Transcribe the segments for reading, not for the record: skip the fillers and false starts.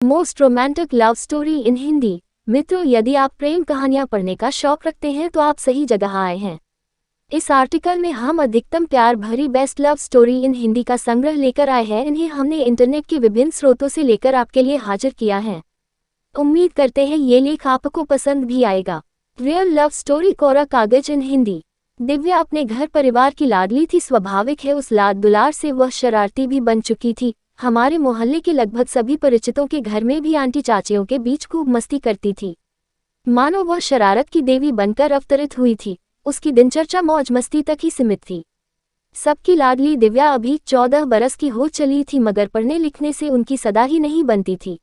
Most romantic love story in Hindi. मित्रों, यदि आप प्रेम कहानियां पढ़ने का शौक रखते हैं तो आप सही जगह आए हैं। इस आर्टिकल में हम अधिकतम प्यार भरी best love story in Hindi का संग्रह लेकर आए हैं। इन्हें हमने इंटरनेट के विभिन्न स्रोतों से लेकर आपके लिए हाजिर किया है। उम्मीद करते हैं ये लेख आपको पसंद भी आएगा। रियल लव स्टोरी कोरा कागज इन हिंदी। दिव्या अपने घर परिवार की लाडली थी। स्वाभाविक है, उस लाड दुलार से वह शरारती भी बन चुकी थी। हमारे मोहल्ले के लगभग सभी परिचितों के घर में भी आंटी चाचियों के बीच खूब मस्ती करती थी। मानो वह शरारत की देवी बनकर अवतरित हुई थी। उसकी दिनचर्या मौज मस्ती तक ही सीमित थी। सबकी लाडली दिव्या अभी 14 बरस की हो चली थी, मगर पढ़ने लिखने से उनकी सदा ही नहीं बनती थी।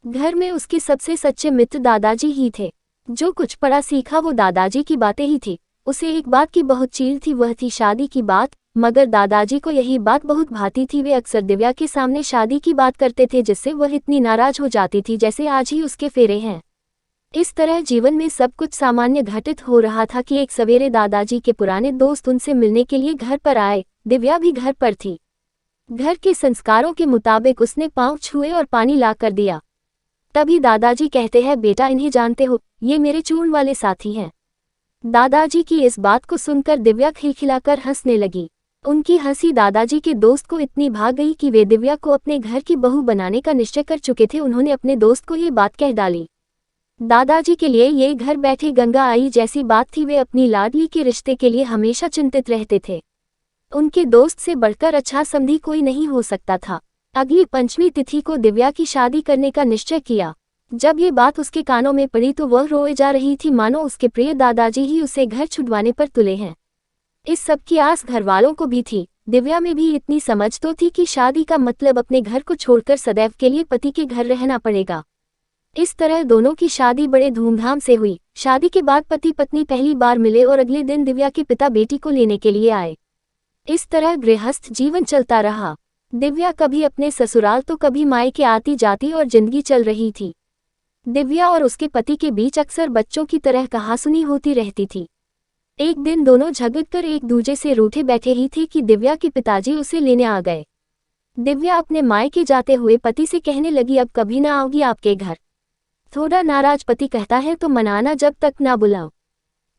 घर में उसके सबसे सच्चे मित्र दादाजी ही थे। जो कुछ पढ़ा सीखा वो दादाजी की बातें ही थी। उसे एक बात की बहुत चीड़ थी, वह थी शादी की बात। मगर दादाजी को यही बात बहुत भाती थी। वे अक्सर दिव्या के सामने शादी की बात करते थे, जिससे वह इतनी नाराज हो जाती थी जैसे आज ही उसके फेरे हैं। इस तरह जीवन में सब कुछ सामान्य घटित हो रहा था कि एक सवेरे दादाजी के पुराने दोस्त उनसे मिलने के लिए घर पर आए। दिव्या भी घर पर थी। घर के संस्कारों के मुताबिक उसने पांव छुए और पानी ला कर दिया। तभी दादाजी कहते हैं, बेटा इन्हें जानते हो, ये मेरे चूर्ण वाले साथी हैं। दादाजी की इस बात को सुनकर दिव्या खिलखिलाकर हंसने लगी। उनकी हंसी दादाजी के दोस्त को इतनी भा गई कि वे दिव्या को अपने घर की बहू बनाने का निश्चय कर चुके थे। उन्होंने अपने दोस्त को ये बात कह डाली। दादाजी के लिए ये घर बैठे गंगा आई जैसी बात थी। वे अपनी लाडली के रिश्ते के लिए हमेशा चिंतित रहते थे। उनके दोस्त से बढ़कर अच्छा समधी कोई नहीं हो सकता था। अगली पंचमी तिथि को दिव्या की शादी करने का निश्चय किया। जब ये बात उसके कानों में पड़ी तो वह रोए जा रही थी, मानो उसके प्रिय दादाजी ही उसे घर छुड़वाने पर तुले हैं। इस सब की आस घर वालों को भी थी। दिव्या में भी इतनी समझ तो थी कि शादी का मतलब अपने घर को छोड़कर सदैव के लिए पति के घर रहना पड़ेगा। इस तरह दोनों की शादी बड़े धूमधाम से हुई। शादी के बाद पति पत्नी पहली बार मिले और अगले दिन दिव्या के पिता बेटी को लेने के लिए आए। इस तरह गृहस्थ जीवन चलता रहा। दिव्या कभी अपने ससुराल तो कभी मायके आती जाती और जिंदगी चल रही थी। दिव्या और उसके पति के बीच अक्सर बच्चों की तरह कहासुनी होती रहती थी। एक दिन दोनों झगड़कर एक दूजे से रूठे बैठे ही थे कि दिव्या के पिताजी उसे लेने आ गए। दिव्या अपने मायके जाते हुए पति से कहने लगी, अब कभी ना आओगी आपके घर। थोड़ा नाराज पति कहता है, तो मनाना जब तक ना बुलाओ।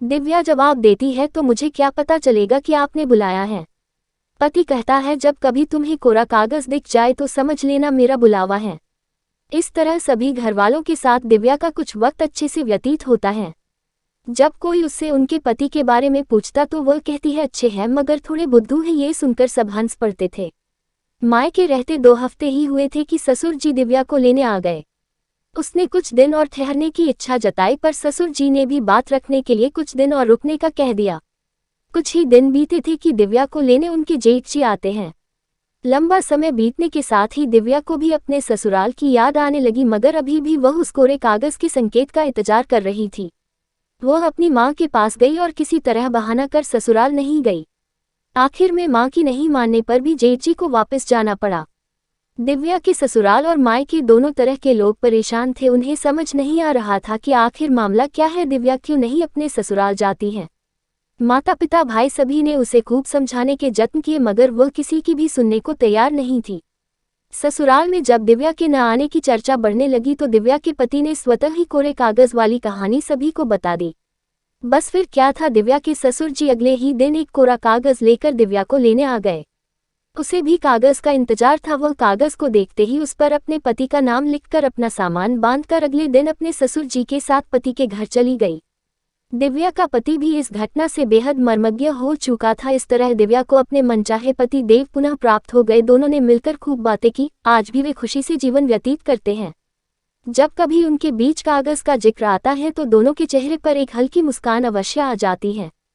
दिव्या जवाब देती है, तो मुझे क्या पता चलेगा कि आपने बुलाया है। पति कहता है, जब कभी तुम्हें कोरा कागज दिख जाए तो समझ लेना मेरा बुलावा है। इस तरह सभी घरवालों के साथ दिव्या का कुछ वक्त अच्छे से व्यतीत होता है। जब कोई उससे उनके पति के बारे में पूछता तो वह कहती है, अच्छे हैं मगर थोड़े बुद्धू हैं। ये सुनकर सब हंस पड़ते थे। मायके रहते 2 हफ्ते ही हुए थे कि ससुर जी दिव्या को लेने आ गए। उसने कुछ दिन और ठहरने की इच्छा जताई, पर ससुर जी ने भी बात रखने के लिए कुछ दिन और रुकने का कह दिया। कुछ ही दिन बीते थे कि दिव्या को लेने उनके जेठ जी आते हैं। लंबा समय बीतने के साथ ही दिव्या को भी अपने ससुराल की याद आने लगी, मगर अभी भी वह उस कोरे कागज के संकेत का इंतजार कर रही थी। वह अपनी मां के पास गई और किसी तरह बहाना कर ससुराल नहीं गई। आखिर में मां की नहीं मानने पर भी जेठ जी को वापस जाना पड़ा। दिव्या के ससुराल और मायके दोनों तरह के लोग परेशान थे। उन्हें समझ नहीं आ रहा था कि आखिर मामला क्या है, दिव्या क्यों नहीं अपने ससुराल जाती है। माता पिता भाई सभी ने उसे खूब समझाने के यत्न किए, मगर वह किसी की भी सुनने को तैयार नहीं थी। ससुराल में जब दिव्या के न आने की चर्चा बढ़ने लगी तो दिव्या के पति ने स्वतः ही कोरे कागज वाली कहानी सभी को बता दी। बस फिर क्या था, दिव्या के ससुर जी अगले ही दिन एक कोरा कागज लेकर दिव्या को लेने आ गए। उसे भी कागज का इंतजार था। वह कागज को देखते ही उस पर अपने पति का नाम लिखकर अपना सामान बांधकर अगले दिन अपने ससुर जी के साथ पति के घर चली गई। दिव्या का पति भी इस घटना से बेहद मर्मज्ञ हो चुका था। इस तरह दिव्या को अपने मनचाहे पति देव पुनः प्राप्त हो गए। दोनों ने मिलकर खूब बातें की। आज भी वे खुशी से जीवन व्यतीत करते हैं। जब कभी उनके बीच कागज का जिक्र आता है तो दोनों के चेहरे पर एक हल्की मुस्कान अवश्य आ जाती है।